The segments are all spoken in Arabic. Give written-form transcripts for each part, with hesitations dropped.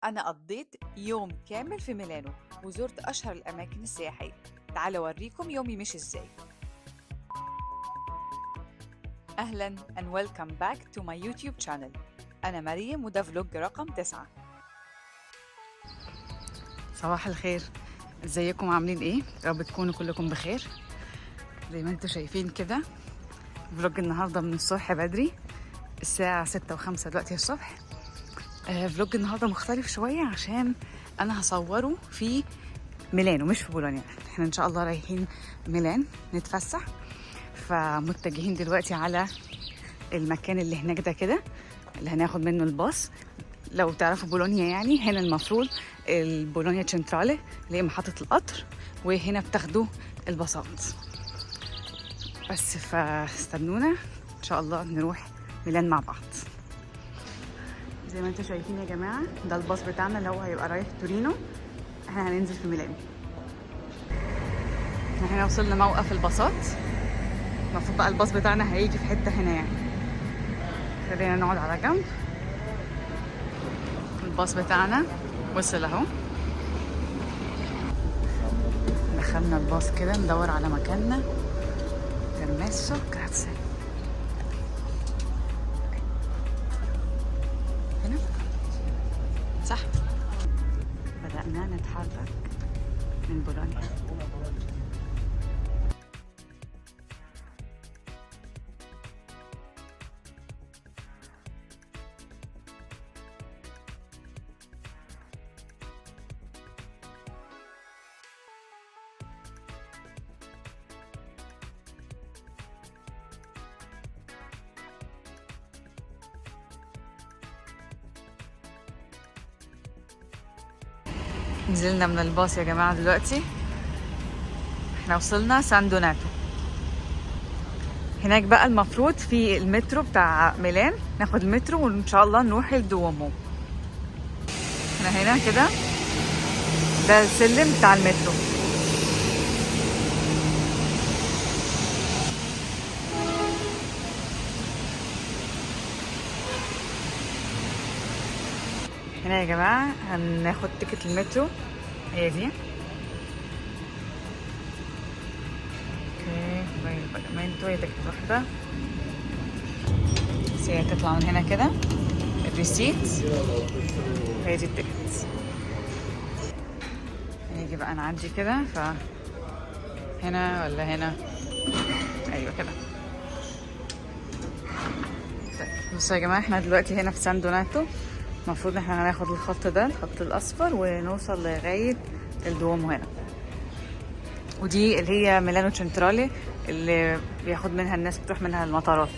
أنا قضيت يوم كامل في ميلانو وزرت أشهر الأماكن السياحية. تعالوا أوريكم يومي مش إزاي. أهلاً and welcome back to my YouTube channel. أنا مريم وده فلوج رقم 9. صباح الخير، ازيكم عاملين ايه؟ يا رب تكونوا كلكم بخير. زي ما انتم شايفين كده فلوج النهارده من الصبح بدري، الساعة 6:05 دلوقتي الصبح. فلوج النهارده مختلف شوية عشان أنا هصوره في ميلانو مش في بولونيا. احنا إن شاء الله رايحين ميلان نتفسح، فمتجهين دلوقتي على المكان اللي هناك ده كده اللي هناخد منه الباص. لو تعرفوا بولونيا يعني هنا المفروض البولونيا تشنترالي اللي هي محطة القطر، وهنا بتاخدوا الباصات بس. فاستنونا إن شاء الله نروح ميلان مع بعض. زي ما انتم شايفين يا جماعة ده الباص بتاعنا اللي هو هيبقى رايح تورينو. احنا هننزل في ميلان. احنا هنا وصلنا موقف الباصات، المفروض بقى الباص بتاعنا هيجي في حتة هنا يعني. خلينا نقعد على جنب. الباص بتاعنا وصل اهو. دخلنا الباص كده ندور على مكاننا. permesso grazie. هنا صح. بدأنا نتحرك من بولونيا. نزلنا من الباص يا جماعة دلوقتي. احنا وصلنا سان دوناتو. هناك بقى المفروض في المترو بتاع ميلان ناخد المترو وان شاء الله نروح الدومو. احنا هنا كده ده السلم بتاع المترو. هنا يا جماعة هناخد تيكت المترو، هي دي. اوكي باجامنتو، هي تيكت واحدة بس هي تطلع من هنا كده الريسيت، هي دي التيكت. هنيجي بقى نعدي كده، ف هنا ولا هنا؟ ايوه كده. طيب بصوا يا جماعة احنا دلوقتي هنا في سان دوناتو. المفروض احنا هناخد الخط ده، الخط الاصفر، ونوصل لغايه الدومو هنا. ودي اللي هي ميلانو تشنترالي اللي بياخد منها الناس بتروح منها المطارات.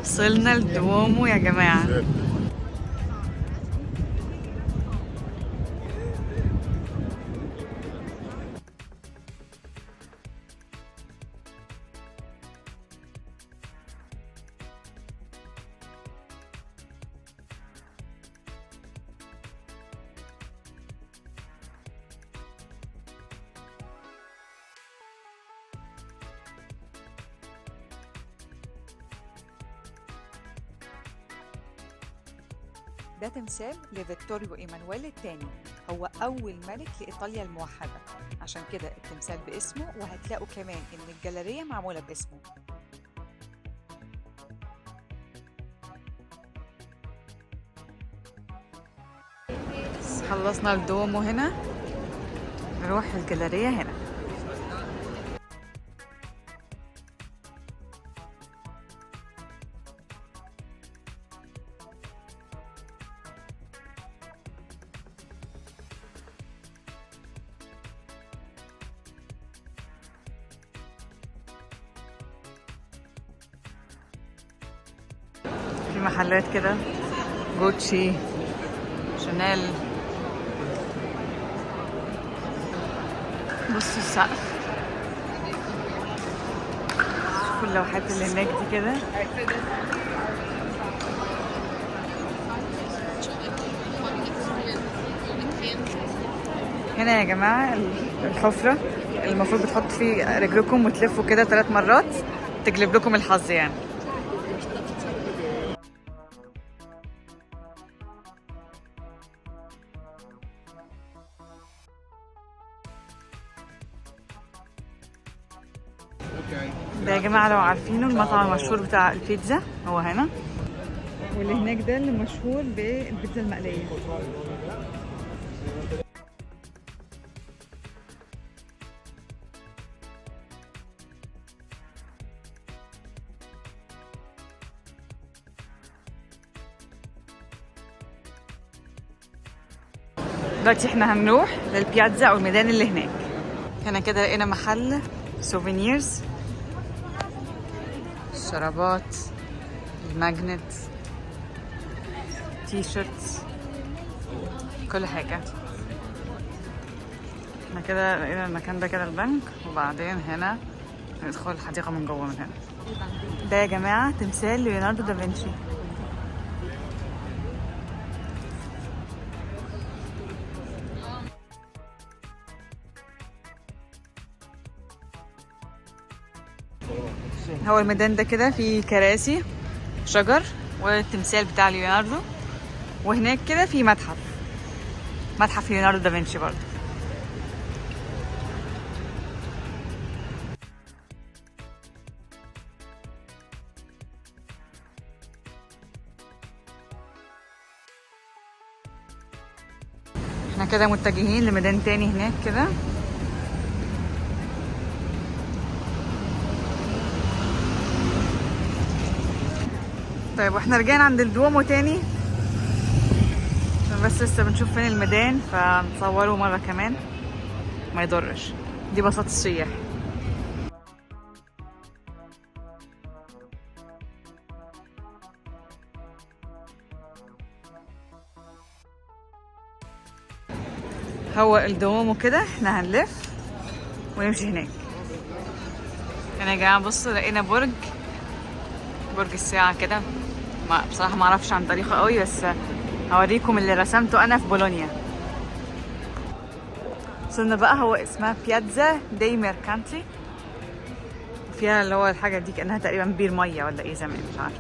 وصلنا الدومو يا جماعه. ده تمثال لفيكتوريو إيمانويل الثاني، هو أول ملك لإيطاليا الموحدة، عشان كده التمثال باسمه، وهتلاقوا كمان إن الجاليرية معمولة باسمه. خلصنا الدومو هنا، نروح الجاليرية هنا. في محلات كده جوتشي، شانيل. بصوا السقف. شوفوا اللوحات اللي هناك دي كده. هنا يا جماعة الحفرة المفروض بتحطوا فيه رجلكم وتلفوا كده 3 مرات تجلب لكم الحظ يعني. ده يا جماعة لو عارفينه المطعم المشهور بتاع البيتزا هو هنا، واللي هناك ده اللي مشهور بالبيتزا المقلية. دلوقتي احنا هنروح للبياتزا او الميدان اللي هناك. هنا كده لقينا محل سوفينيرز، الشرابات، الماجنت، تي شيرتس، كل حاجة. احنا كده لقينا المكان ده كده البنك، وبعدين هنا ندخل الحديقة من جوه من هنا. ده يا جماعة تمثال ليوناردو دافنشي. هو الميدان ده كده فيه كراسي شجر والتمثال بتاع ليوناردو، وهناك كده في متحف ليوناردو دافنشي برضه. احنا كده متجهين لميدان تاني هناك كده. طيب واحنا رجعنا عند الدومو تاني، عشان بس لسه بنشوف فين الميدان فنصوره مرة كمان ما يضرش. دي بساط السياح. هو الدومو كده احنا هنلف ونمشي هناك. هنا يا جماعة بصوا لقينا برج الساعة كده. بصراحة ما اعرفش عن تاريخه قوي، بس هوريكم اللي رسمته انا في بولونيا. وصلنا بقى، هو اسمها بياتزا دي ميركانتي، فيها اللي هو الحاجة دي كأنها تقريبا بير مية ولا ايه زمان مش عارفة.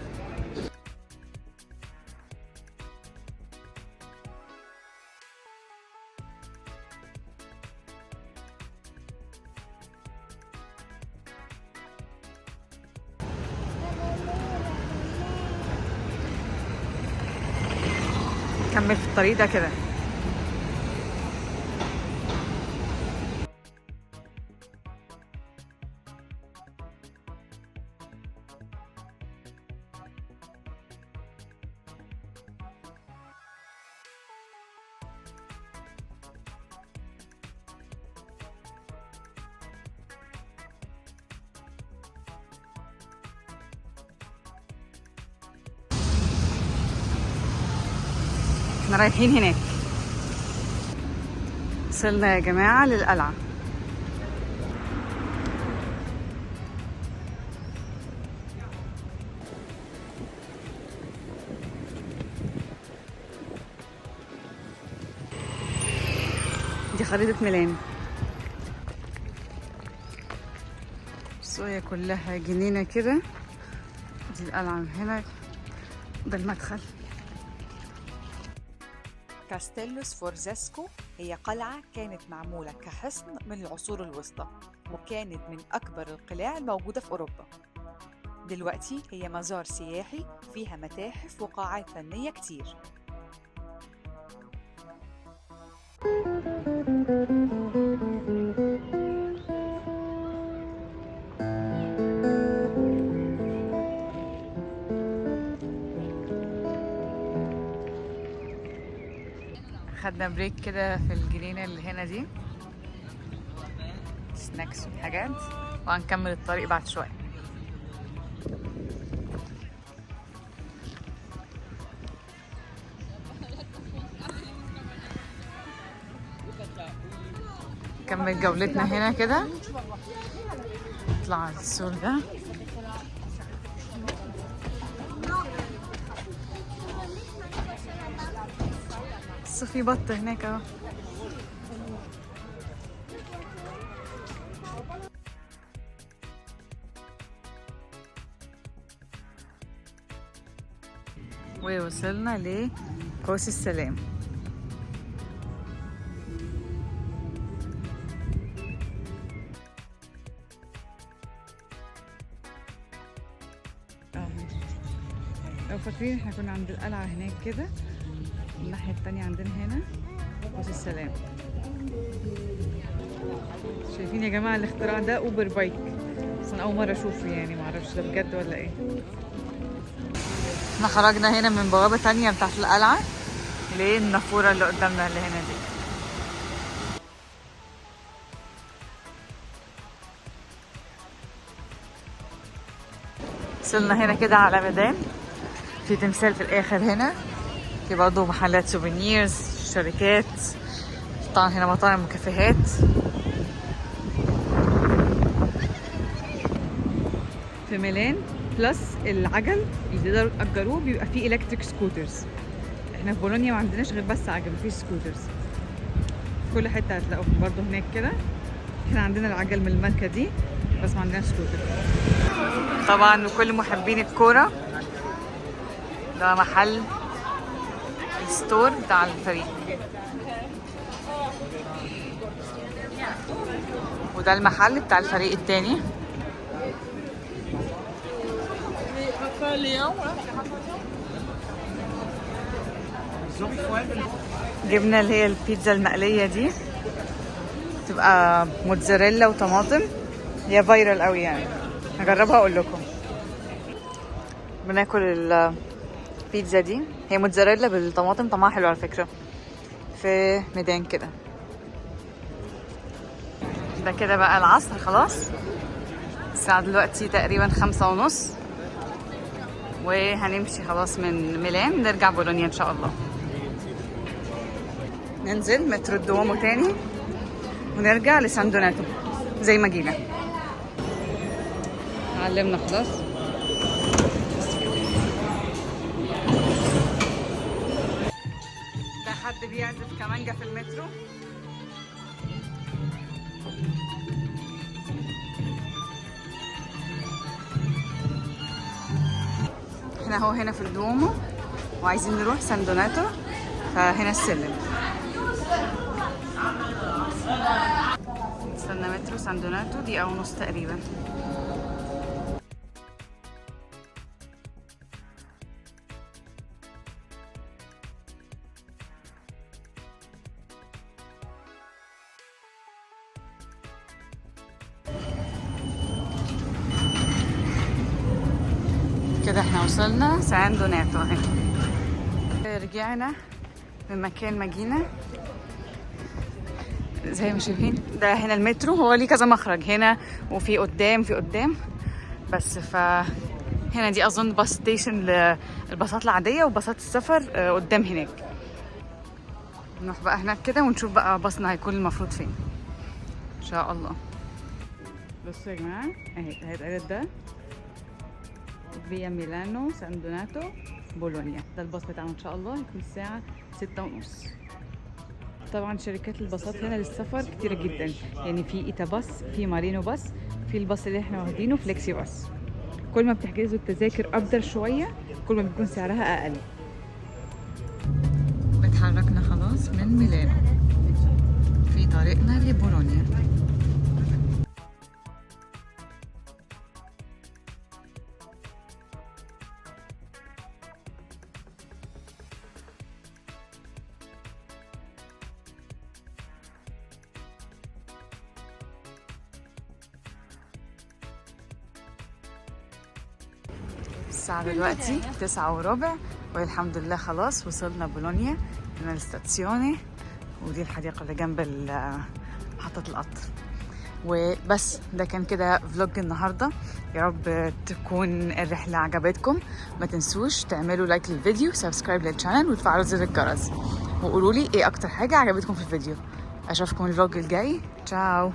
كمل في الطريق ده كده. احنا رايحين هناك. وصلنا يا جماعة للقلعة. دي خريطة ميلان. بصوا هي كلها جنينة كده. دي القلعة من هنا، ده المدخل. كاستيلو سفورزاسكو هي قلعة كانت معمولة كحصن من العصور الوسطى، وكانت من أكبر القلاع الموجودة في أوروبا. دلوقتي هي مزار سياحي فيها متاحف وقاعات فنية كتير. خدنا بريك كده في الجنينة اللي هنا دي، سناكس وحاجات، وهنكمل الطريق بعد شوية. نكمل جولتنا هنا كده، نطلع على السور ده بصوا في بط هناك اهو. ووصلنا لقوس السلام. لو فاكرين احنا كنا عند القلعة هناك كده، الناحية التانية عندنا هنا قوس السلام. شايفين يا جماعة الاختراع ده اوبر بايك، بس انا اول مرة اشوفه يعني، معرفش ده بجد ولا ايه. احنا خرجنا هنا من بوابة تانية بتاعت القلعة للنافورة اللي قدامنا اللي هنا دي. وصلنا هنا كده على ميدان، في تمثال في الاخر هنا، في برضه محلات سوفينيرز، شركات، طبعا هنا مطاعم وكافيهات. في ميلان بلس العجل اللي تقدروا تأجروه بيبقى فيه الكتريك سكوترز. احنا في بولونيا ما عندناش غير بس عجل، مفيش سكوترز. في كل حته هتلاقوهم برضه هناك كده. احنا عندنا العجل من الماركه دي بس ما عندناش سكوتر. طبعا وكل محبين الكوره، ده محل الستور بتاع الفريق، وده المحل بتاع الفريق التاني. جبنا اللي هي البيتزا المقلية دي، تبقى موتزاريلا وطماطم، هي فايرال قوي يعني، هجربها اقول لكم. بناكل البيتزا دي، هي موتزاريلا بالطماطم، طعمها حلو على فكرة، في ميدان كده. ده كده بقى العصر خلاص، الساعة دلوقتي تقريبا 5:30، وهنمشي خلاص من ميلان نرجع بولونيا ان شاء الله. ننزل مترو الدومو تاني ونرجع لسان دوناتو زي ما جينا. علمنا خلاص. ده حد بيعزف كمانجا في المترو. احنا هو هنا في الدومو وعايزين نروح سان دوناتو، فهنا السلم. استنى مترو سان دوناتو دقيقة ونص تقريبا. كده احنا وصلنا سان دوناتو اهي. رجعنا من مكان ما جينا زي ما شايفين. ده هنا المترو، هو ليه كذا مخرج هنا وفي قدام في قدام بس. هنا دي اظن باص ستيشن للباصات العاديه وباصات السفر قدام هناك. نروح بقى هناك كده ونشوف بقى باصنا هيكون المفروض فين ان شاء الله. بصوا يا جماعه اهي هيتقال ده فيا ميلانو سان دوناتو بولونيا، ده الباص بتاعنا ان شاء الله هيكون الساعه 6:30. طبعا شركات الباصات هنا للسفر كتيره جدا، يعني في ايتا باص، في مارينو باص، في الباص اللي احنا واخدينه فليكسي باص. كل ما بتحجزوا التذاكر ابدر شويه كل ما بيكون سعرها اقل. اتحركنا خلاص من ميلانو في طريقنا لبولونيا. الساعة دلوقتي 9:15 والحمد لله خلاص وصلنا بولونيا. هنا الستاسيوني ودي الحديقة اللي جنب محطة القطر. وبس ده كان كده فلوج النهاردة. يا رب تكون الرحلة عجبتكم. ما تنسوش تعملوا لايك للفيديو، سبسكرايب للشانل وتفعلوا زر الجرس، وقولوا لي ايه اكتر حاجة عجبتكم في الفيديو. اشوفكم الفلوج الجاي. تشاو.